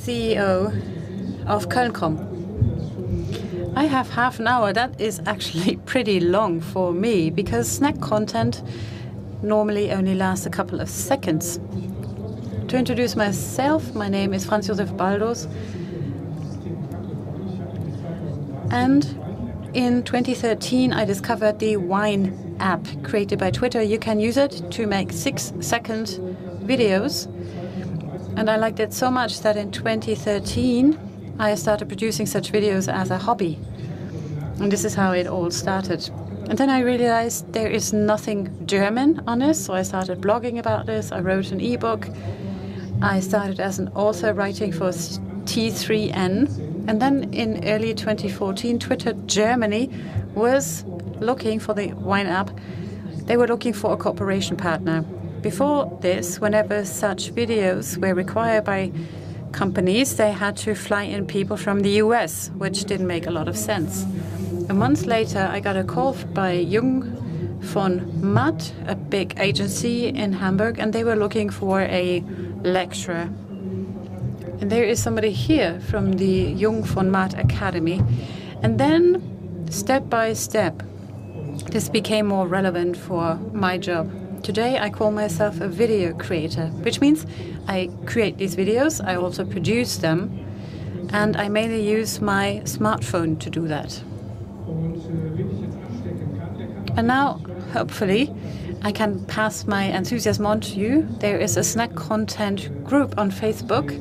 CEO of koelnkomm. I have half an hour. That is actually pretty long for me because snack content normally only lasts a couple of seconds. To introduce myself, my name is Franz-Josef Baldus. And in 2013, I discovered the Wine app created by Twitter. You can use it to make 6-second videos. And I liked it so much that in 2013, I started producing such videos as a hobby. And this is how it all started. And then I realized there is nothing German on this, so I started blogging about this. I wrote an ebook. I started as an author writing for T3N. And then in early 2014, Twitter Germany was looking for the Wine app. They were looking for a cooperation partner. Before this, whenever such videos were required by companies, they had to fly in people from the US, which didn't make a lot of sense. A month later, I got a call by Jung von Matt, a big agency in Hamburg, and they were looking for a lecturer. And there is somebody here from the Jung von Matt Academy. And then, step by step, this became more relevant for my job. Today, I call myself a video creator, which means I create these videos, I also produce them, and I mainly use my smartphone to do that. And now, hopefully, I can pass my enthusiasm on to you. There is a snack content group on Facebook,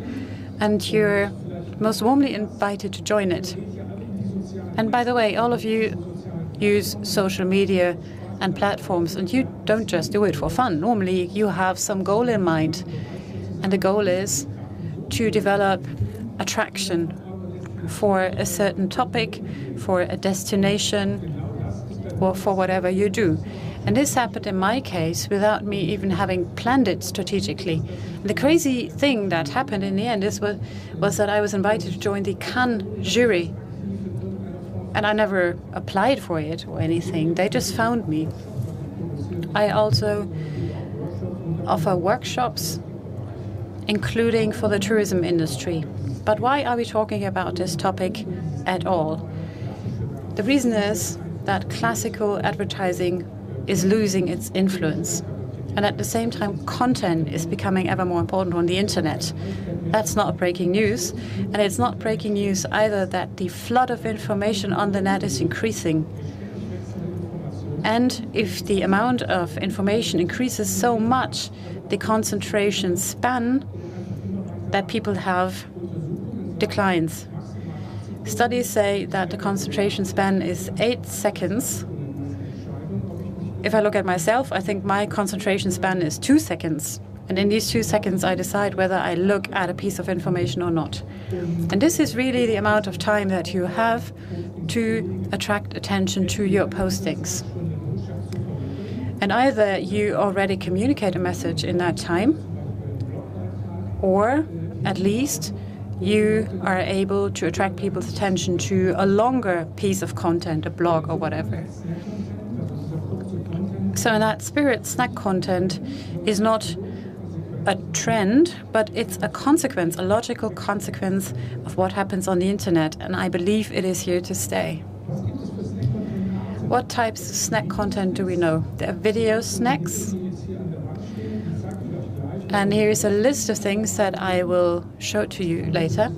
and you're most warmly invited to join it. And by the way, all of you use social media and platforms, and you don't just do it for fun. Normally, you have some goal in mind, and the goal is to develop attraction for a certain topic, for a destination, or for whatever you do. And this happened in my case without me even having planned it strategically. And the crazy thing that happened in the end was that I was invited to join the Cannes jury. And I never applied for it or anything. They just found me. I also offer workshops, including for the tourism industry. But why are we talking about this topic at all? The reason is that classical advertising is losing its influence. And at the same time, content is becoming ever more important on the internet. That's not breaking news. And it's not breaking news either that the flood of information on the net is increasing. And if the amount of information increases so much, the concentration span that people have declines. Studies say that the concentration span is 8 seconds. If I look at myself, I think my concentration span is 2 seconds. And in these 2 seconds, I decide whether I look at a piece of information or not. And this is really the amount of time that you have to attract attention to your postings. And either you already communicate a message in that time, or at least you are able to attract people's attention to a longer piece of content, a blog or whatever. So in that spirit, snack content is not a trend, but it's a consequence, a logical consequence of what happens on the internet, and I believe it is here to stay. What types of snack content do we know? There are video snacks. And here is a list of things that I will show to you later.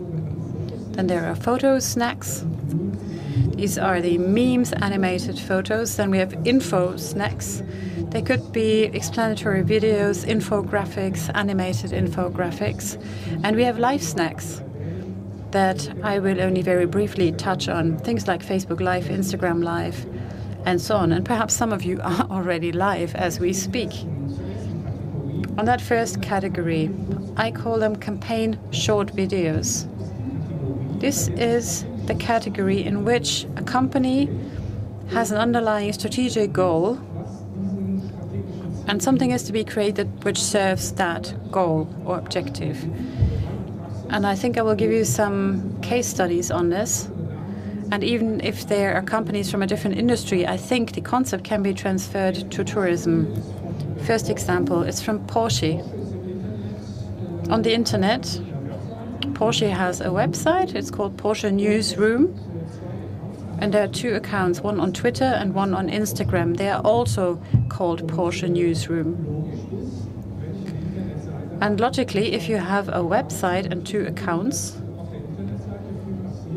Then there are photo snacks. These are the memes, animated photos. Then we have info snacks. They could be explanatory videos, infographics, animated infographics. And we have live snacks that I will only very briefly touch on. Things like Facebook Live, Instagram Live, and so on. And perhaps some of you are already live as we speak. On that first category, I call them campaign short videos. This is the category in which a company has an underlying strategic goal, and something is to be created which serves that goal or objective. And I think I will give you some case studies on this. And even if there are companies from a different industry, I think the concept can be transferred to tourism. First example is from Porsche. On the internet, Porsche has a website. It's called Porsche Newsroom. And there are 2 accounts, one on Twitter and one on Instagram. They are also called Porsche Newsroom. And logically, if you have a website and 2 accounts,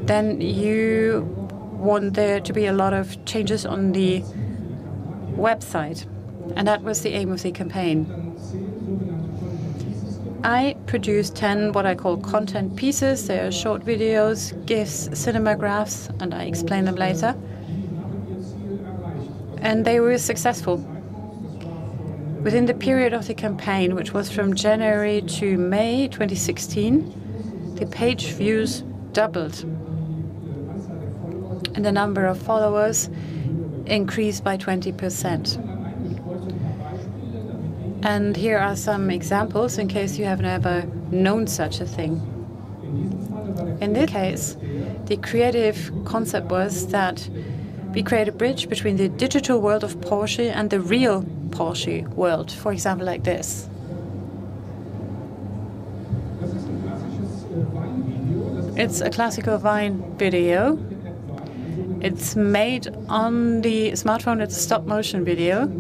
then you want there to be a lot of changes on the website. And that was the aim of the campaign. I produced 10 what I call content pieces. They are short videos, GIFs, cinemagraphs, and I explain them later. And they were successful. Within the period of the campaign, which was from January to May 2016, the page views doubled. And the number of followers increased by 20%. And here are some examples in case you have never known such a thing. In this case, the creative concept was that we create a bridge between the digital world of Porsche and the real Porsche world, for example, like this. It's a classical wine video. It's made on the smartphone. It's a stop-motion video.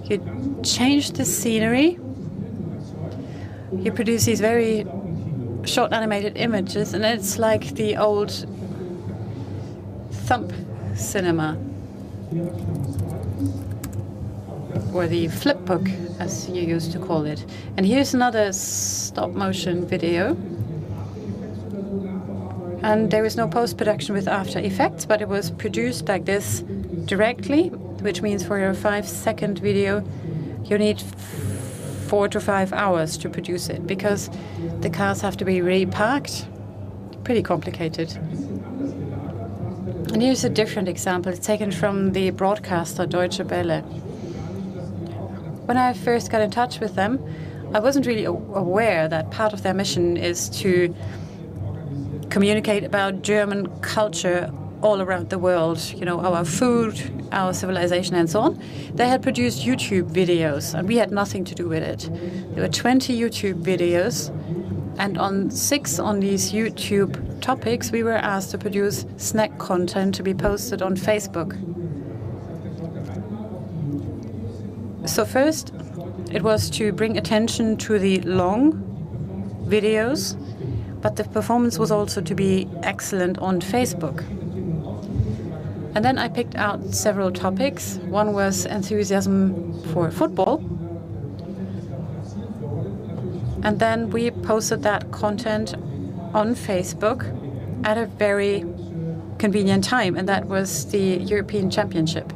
You change the scenery. You produce these very short animated images, and it's like the old thumb cinema, or the flip book, as you used to call it. And here's another stop-motion video. And there is no post-production with After Effects, but it was produced like this directly, which means for your 5-second video, you need 4 to 5 hours to produce it, because the cars have to be repacked. Pretty complicated. And here's a different example. It's taken from the broadcaster Deutsche Welle. When I first got in touch with them, I wasn't really aware that part of their mission is to communicate about German culture all around the world, you know, our food, our civilization, and so on. They had produced YouTube videos, and we had nothing to do with it. There were 20 YouTube videos, and on 6 on these YouTube topics, we were asked to produce snack content to be posted on Facebook. So first, it was to bring attention to the long videos, but the performance was also to be excellent on Facebook. And then I picked out several topics. One was enthusiasm for football. And then we posted that content on Facebook at a very convenient time, and that was the European Championship.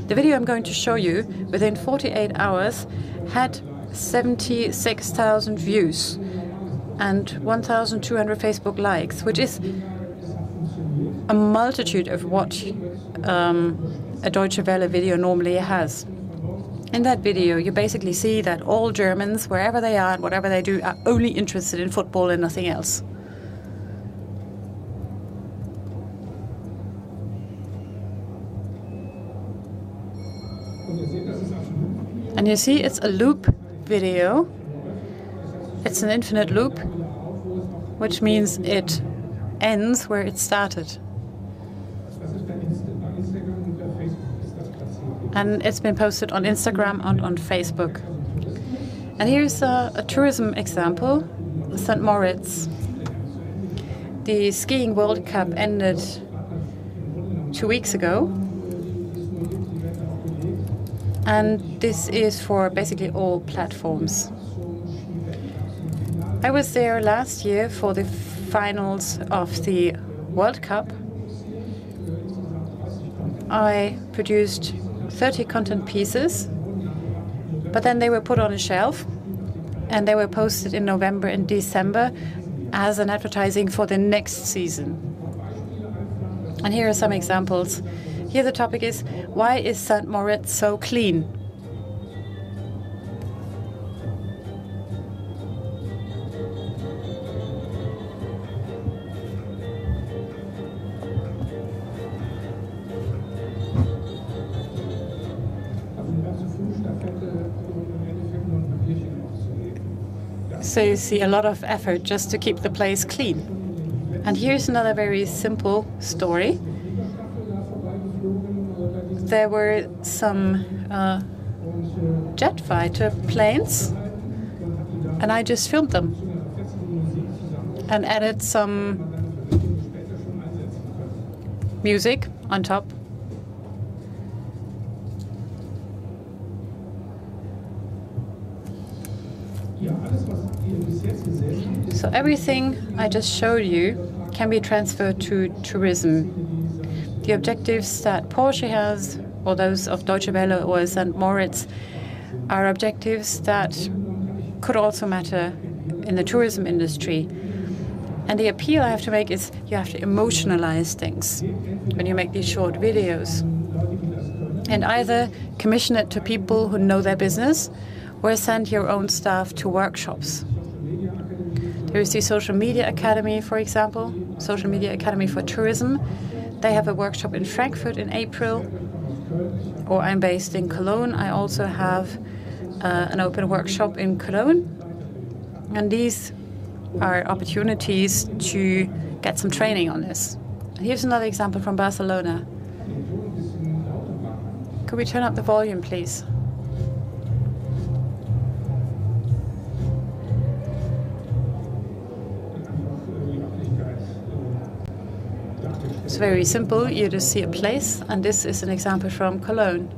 The video I'm going to show you, within 48 hours, had 76,000 views and 1,200 Facebook likes, which is a multitude of what a Deutsche Welle video normally has. In that video, you basically see that all Germans, wherever they are and whatever they do, are only interested in football and nothing else. And you see, it's a loop video. It's an infinite loop, which means it ends where it started. And it's been posted on Instagram and on Facebook. And here's a tourism example, St. Moritz. The skiing World Cup ended 2 weeks ago. And this is for basically all platforms. I was there last year for the finals of the World Cup. I produced 30 content pieces, but then they were put on a shelf and they were posted in November and December as an advertising for the next season. And here are some examples. Here the topic is, why is St. Moritz so clean? So you see a lot of effort just to keep the place clean. And here's another very simple story. There were some jet fighter planes, and I just filmed them and added some music on top. So everything I just showed you can be transferred to tourism. The objectives that Porsche has, or those of Deutsche Welle or St. Moritz, are objectives that could also matter in the tourism industry. And the appeal I have to make is you have to emotionalize things when you make these short videos. And either commission it to people who know their business or send your own staff to workshops. There is the Social Media Academy, for example, Social Media Academy for Tourism. They have a workshop in Frankfurt in April, or I'm based in Cologne. I also have an open workshop in Cologne. And these are opportunities to get some training on this. Here's another example from Barcelona. Could we turn up the volume, please? It's very simple. You just see a place, and this is an example from Cologne.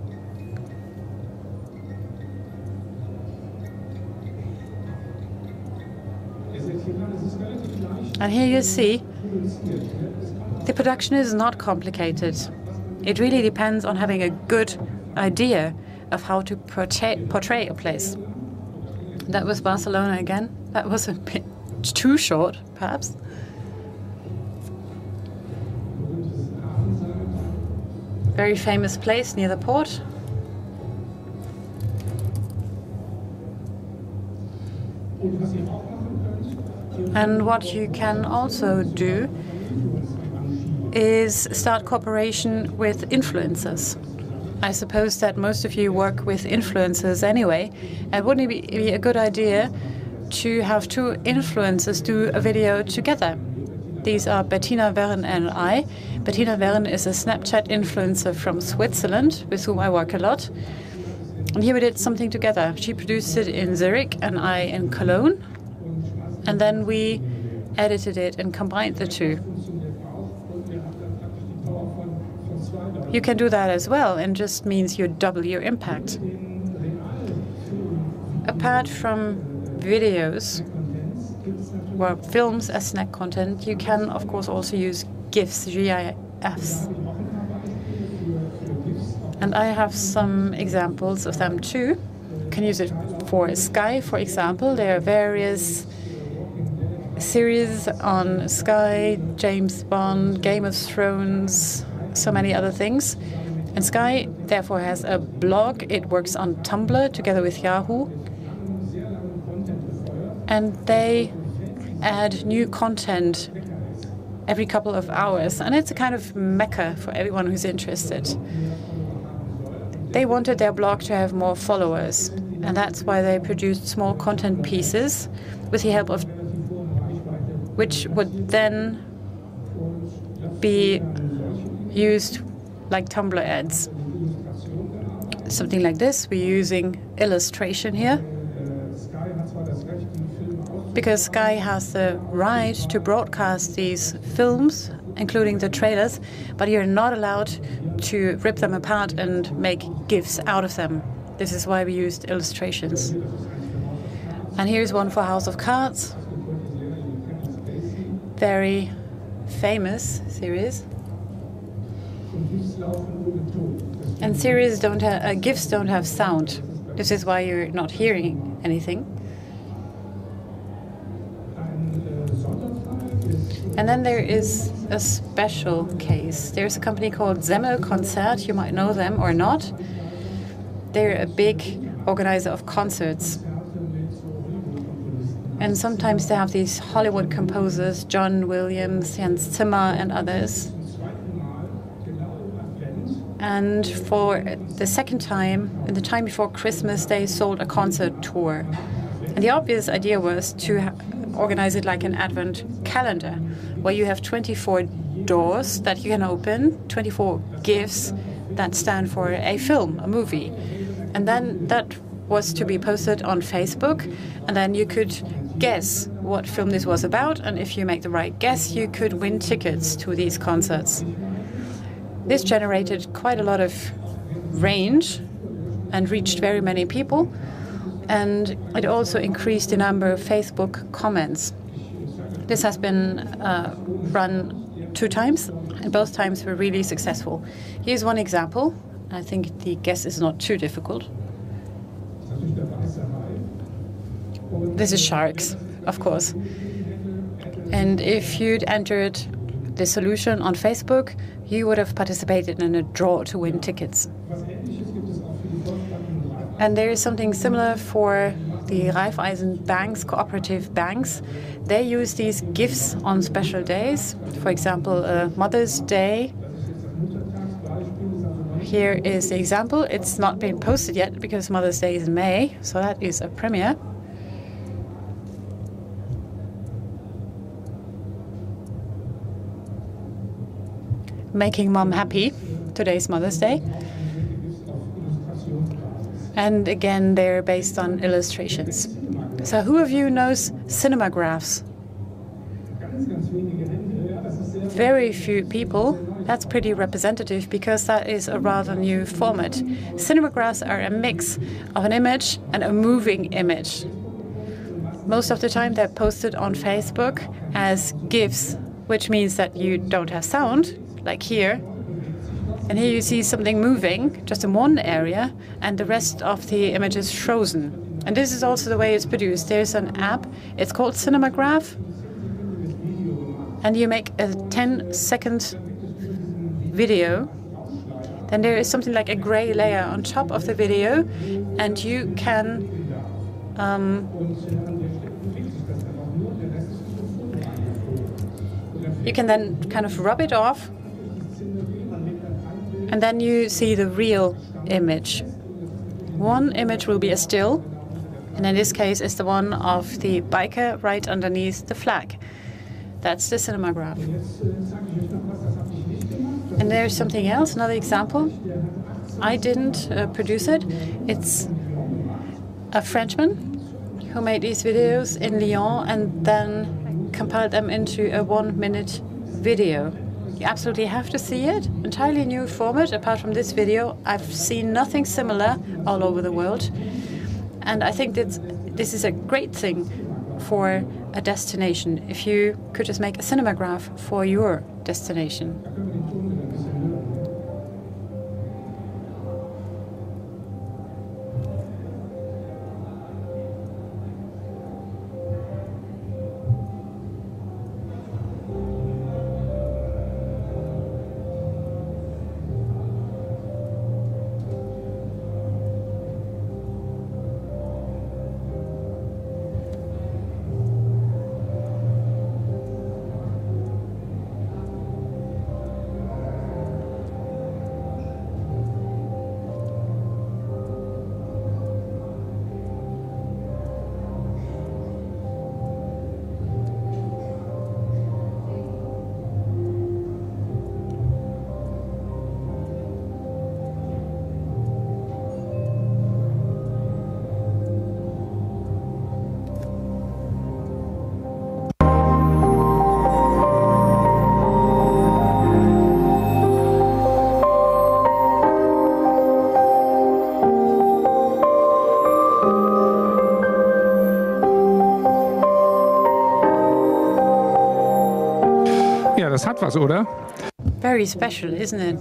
And here you see the production is not complicated. It really depends on having a good idea of how to portray a place. That was Barcelona again. That was a bit too short, perhaps. Very famous place near the port. And what you can also do is start cooperation with influencers. I suppose that most of you work with influencers anyway. And wouldn't it be a good idea to have two influencers do a video together? These are Bettina Wern and I. Bettina Wern is a Snapchat influencer from Switzerland, with whom I work a lot. And here we did something together. She produced it in Zurich and I in Cologne. And then we edited it and combined the two. You can do that as well, and just means you double your impact. Apart from videos, or films as snack content, you can, of course, also use GIFs, GIFs. And I have some examples of them too. You can use it for Sky, for example. There are various series on Sky, James Bond, Game of Thrones, so many other things. And Sky, therefore, has a blog. It works on Tumblr together with Yahoo. And they add new content every couple of hours. And it's a kind of mecca for everyone who's interested. They wanted their blog to have more followers. And that's why they produced small content pieces with the help of which would then be used like Tumblr ads. Something like this. We're using illustration here, because Sky has the right to broadcast these films, including the trailers, but you're not allowed to rip them apart and make GIFs out of them. This is why we used illustrations. And here's one for House of Cards. Very famous series. And series don't have GIFs don't have sound. This is why you're not hearing anything. And then there is a special case. There's a company called Semmel-Concerts. You might know them or not. They're a big organizer of concerts. And sometimes they have these Hollywood composers, John Williams, Hans Zimmer, and others. And for the second time, in the time before Christmas, they sold a concert tour. And the obvious idea was to organize it like an advent calendar, where you have 24 doors that you can open, 24 GIFs that stand for a film, a movie. And then that was to be posted on Facebook, and then you could guess what film this was about, and if you make the right guess, you could win tickets to these concerts. This generated quite a lot of range and reached very many people, and it also increased the number of Facebook comments. This has been run 2 times, and both times were really successful. Here's one example. I think the guess is not too difficult. This is sharks, of course. And if you'd entered the solution on Facebook, you would have participated in a draw to win tickets. And there is something similar for the Raiffeisen banks, cooperative banks. They use these GIFs on special days. For example, Mother's Day. Here is the example. It's not been posted yet because Mother's Day is in May, so that is a premiere. Making Mom Happy. Today's Mother's Day. And again, they're based on illustrations. So who of you knows Cinemagraphs? Very few people. That's pretty representative because that is a rather new format. Cinemagraphs are a mix of an image and a moving image. Most of the time they're posted on Facebook as GIFs, which means that you don't have sound, like here. And here you see something moving, just in one area, and the rest of the image is frozen. And this is also the way it's produced. There's an app, it's called Cinemagraph, and you make a 10-second video. Then there is something like a gray layer on top of the video, and you can then kind of rub it off, and then you see the real image. One image will be a still, and in this case it's the one of the biker right underneath the flag. That's the Cinemagraph. And there's something else, another example. I didn't produce it. It's a Frenchman who made these videos in Lyon and then compiled them into a 1-minute video. You absolutely have to see it. Entirely new format. Apart from this video, I've seen nothing similar all over the world. And I think that this is a great thing for a destination, if you could just make a cinemagraph for your destination. Das hat was, oder? Very special, isn't it?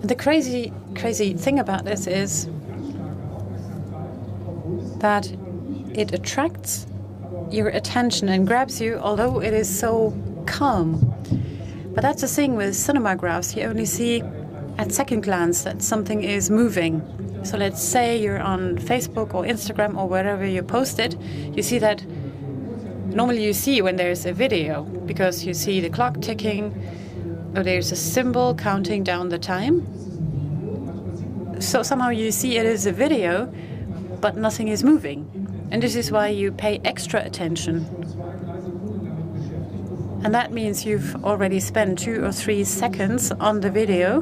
And the crazy thing about this is that it attracts your attention and grabs you, although it is so calm. But that's the thing with cinemagraphs. You only see at second glance that something is moving. So let's say you're on Facebook or Instagram or wherever you post it, you see that normally you see when there's a video, because you see the clock ticking, or there's a symbol counting down the time. So somehow you see it is a video, but nothing is moving. And this is why you pay extra attention. And that means you've already spent 2 or 3 seconds on the video,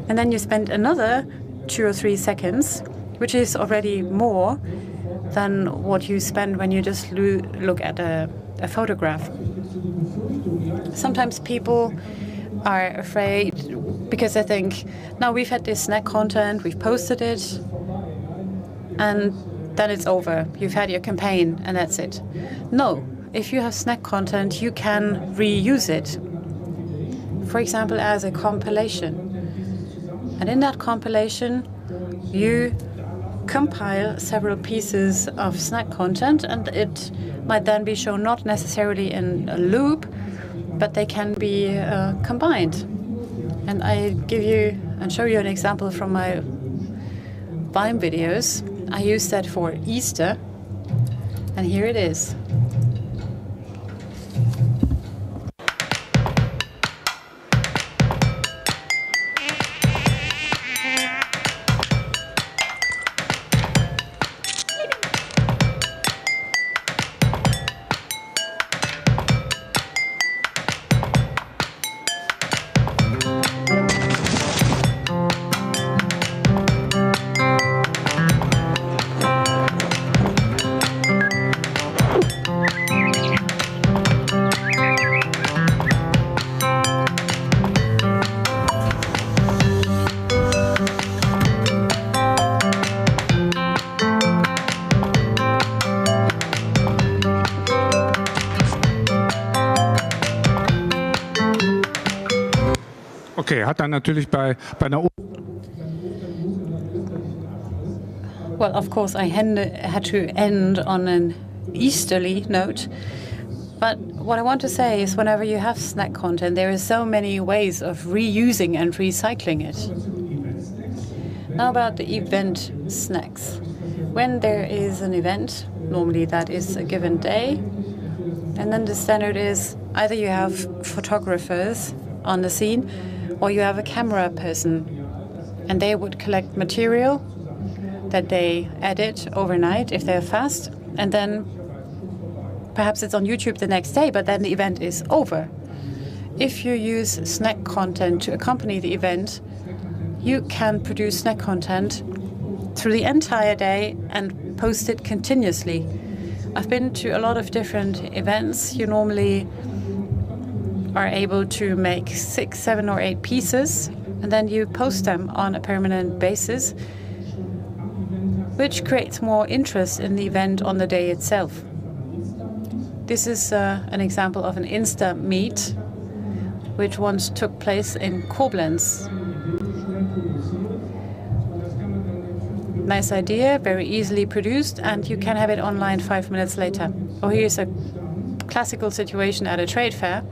and then you spend another 2 or 3 seconds, which is already more than what you spend when you just look at a photograph. Sometimes people are afraid because they think, now we've had this snack content, we've posted it, and then it's over. You've had your campaign, and that's it. No, if you have snack content, you can reuse it. For example, as a compilation. And in that compilation, you compile several pieces of snack content, and it might then be shown not necessarily in a loop, but they can be combined. And I give you and show you an example from my Vine videos. I use that for Easter, and here it is. Okay, hat dann natürlich bei einer... Well, of course, I had to end on an Easterly note. But what I want to say is whenever you have snack content, there are so many ways of reusing and recycling it. Now about the event snacks. When there is an event, normally that is a given day, and then the standard is either you have photographers on the scene or you have a camera person, and they would collect material that they edit overnight if they're fast, and then perhaps it's on YouTube the next day, but then the event is over. If you use snack content to accompany the event, you can produce snack content through the entire day and post it continuously. I've been to a lot of different events. You normally are able to make 6, 7, or 8 pieces, and then you post them on a permanent basis, which creates more interest in the event on the day itself. This is an example of an Insta meet, which once took place in Koblenz. Nice idea, very easily produced, and you can have it online 5 minutes later. Oh, here's a classical situation at a trade fair.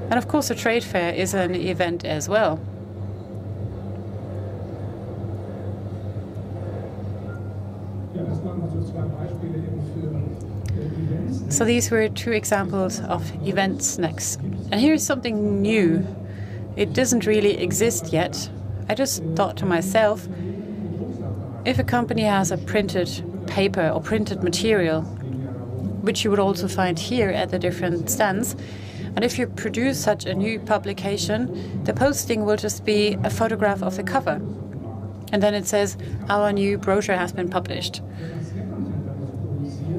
And of course, a trade fair is an event as well. So these were 2 examples of event snacks. And here's something new. It doesn't really exist yet. I just thought to myself, if a company has a printed paper or printed material, which you would also find here at the different stands, and if you produce such a new publication, the posting will just be a photograph of the cover. And then it says, our new brochure has been published.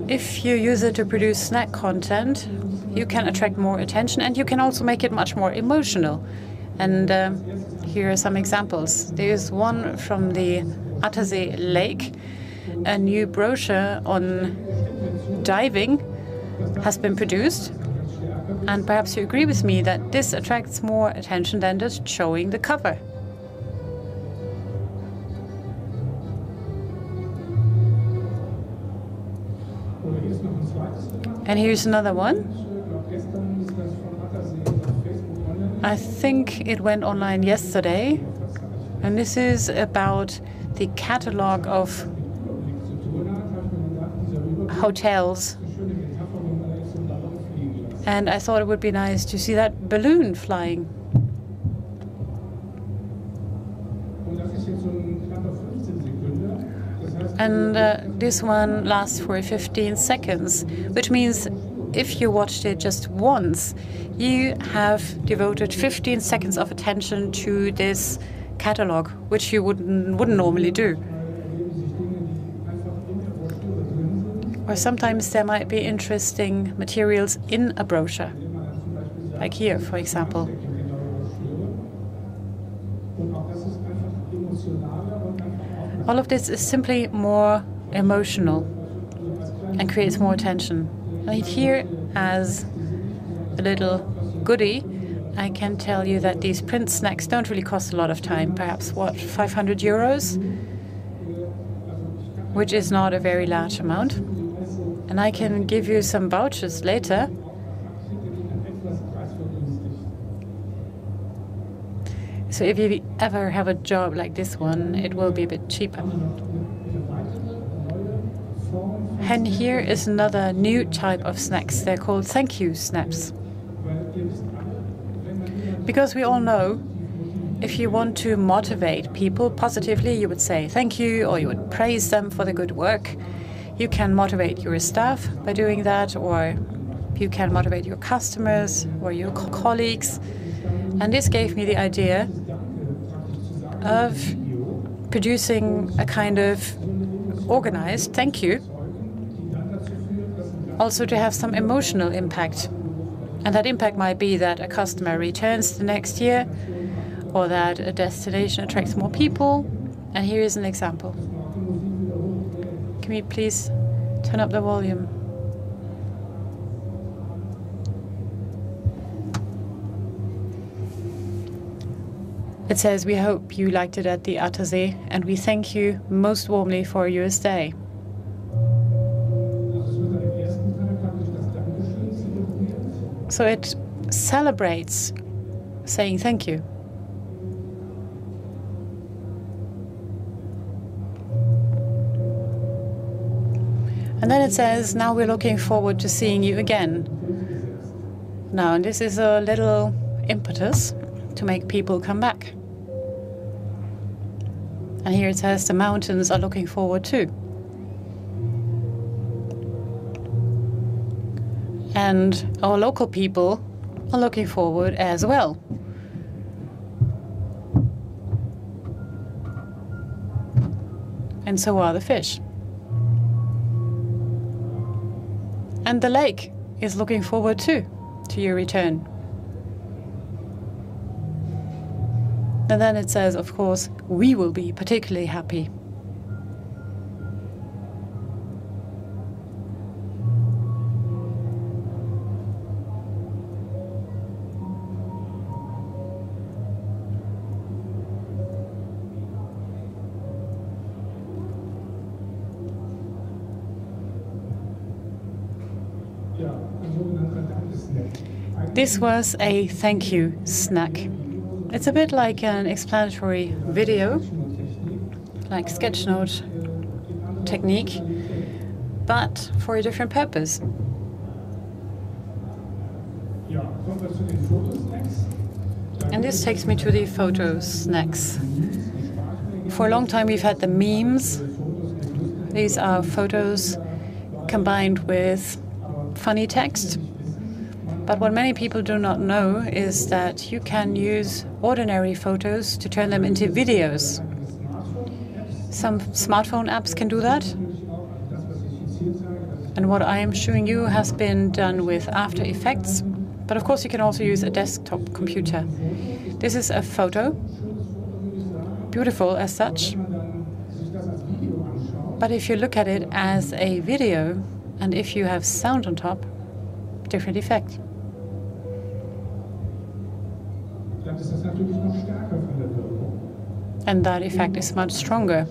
If you use it to produce snack content, you can attract more attention, and you can also make it much more emotional. And here are some examples. There's one from the Attersee Lake. A new brochure on diving has been produced. And perhaps you agree with me that this attracts more attention than just showing the cover. And here's another one. I think it went online yesterday. And this is about the catalog of hotels. And I thought it would be nice to see that balloon flying. And this one lasts for 15 seconds, which means if you watched it just once, you have devoted 15 seconds of attention to this catalog, which you wouldn't normally do. Or sometimes there might be interesting materials in a brochure, like here, for example. All of this is simply more emotional and creates more attention. And here, as a little goodie, I can tell you that these print snacks don't really cost a lot of time, perhaps, 500 euros, which is not a very large amount. And I can give you some vouchers later. So if you ever have a job like this one, it will be a bit cheaper. And here is another new type of snacks. They're called thank you snaps. Because we all know, if you want to motivate people positively, you would say thank you, or you would praise them for the good work. You can motivate your staff by doing that, or you can motivate your customers or your colleagues. And this gave me the idea of producing a kind of organized thank you, also to have some emotional impact. And that impact might be that a customer returns the next year, or that a destination attracts more people. And here is an example. Can we please turn up the volume? It says, "We hope you liked it at the Attersee, and we thank you most warmly for your stay." So it celebrates saying thank you. And then it says, "Now we're looking forward to seeing you again." Now, and this is a little impetus to make people come back. And here it says, "The mountains are looking forward too." And our local people are looking forward as well. And so are the fish. And the lake is looking forward too to your return. And then it says, of course, we will be particularly happy. This was a thank you snack. It's a bit like an explanatory video, like sketchnote technique, but for a different purpose. And this takes me to the photo snacks. For a long time we've had the memes. These are photos combined with funny text. But what many people do not know is that you can use ordinary photos to turn them into videos. Some smartphone apps can do that. And what I am showing you has been done with After Effects. But of course you can also use a desktop computer. This is a photo, beautiful as such. But if you look at it as a video, and if you have sound on top, different effect. And that effect is much stronger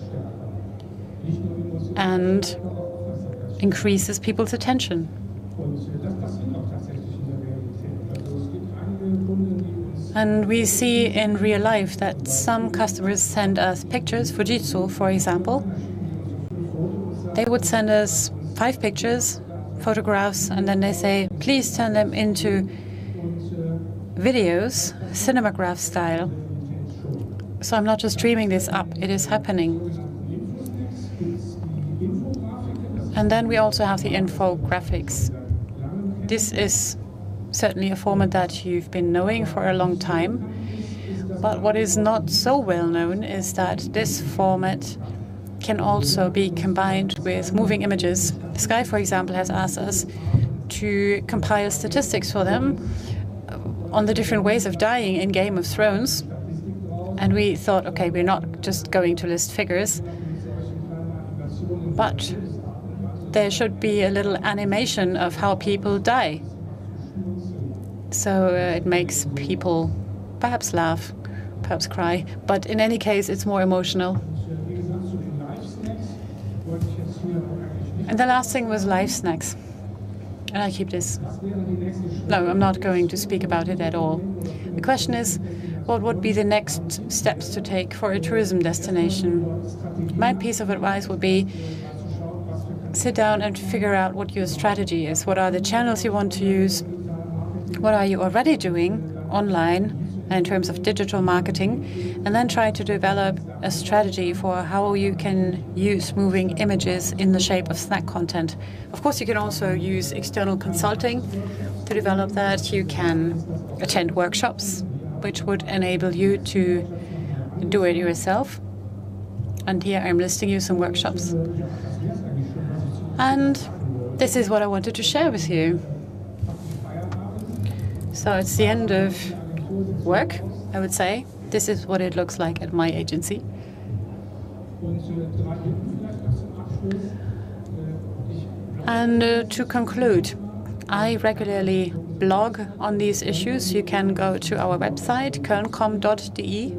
and increases people's attention. And we see in real life that some customers send us pictures, Fujitsu, for example. They would send us 5 pictures, photographs, and then they say, please turn them into videos, Cinemagraphs style. So I'm not just dreaming this up, it is happening. And then we also have the infographics. This is certainly a format that you've been knowing for a long time. But what is not so well known is that this format can also be combined with moving images. Sky, for example, has asked us to compile statistics for them on the different ways of dying in Game of Thrones. And we thought, okay, we're not just going to list figures, but there should be a little animation of how people die. So it makes people perhaps laugh, perhaps cry, but in any case, it's more emotional. And the last thing was live snacks. And I keep this. No, I'm not going to speak about it at all. The question is, what would be the next steps to take for a tourism destination? My piece of advice would be, sit down and figure out what your strategy is. What are the channels you want to use? What are you already doing online and in terms of digital marketing? And then try to develop a strategy for how you can use moving images in the shape of snack content. Of course, you can also use external consulting to develop that. You can attend workshops, which would enable you to do it yourself. And here I'm listing you some workshops. And this is what I wanted to share with you. So it's the end of work, I would say. This is what it looks like at my agency. And to conclude, I regularly blog on these issues. You can go to our website, koelnkomm.de,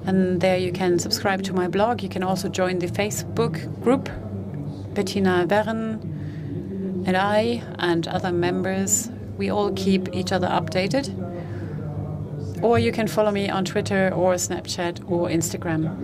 and there you can subscribe to my blog. You can also join the Facebook group. Bettina Werren and I and other members, we all keep each other updated. Or you can follow me on Twitter or Snapchat or Instagram.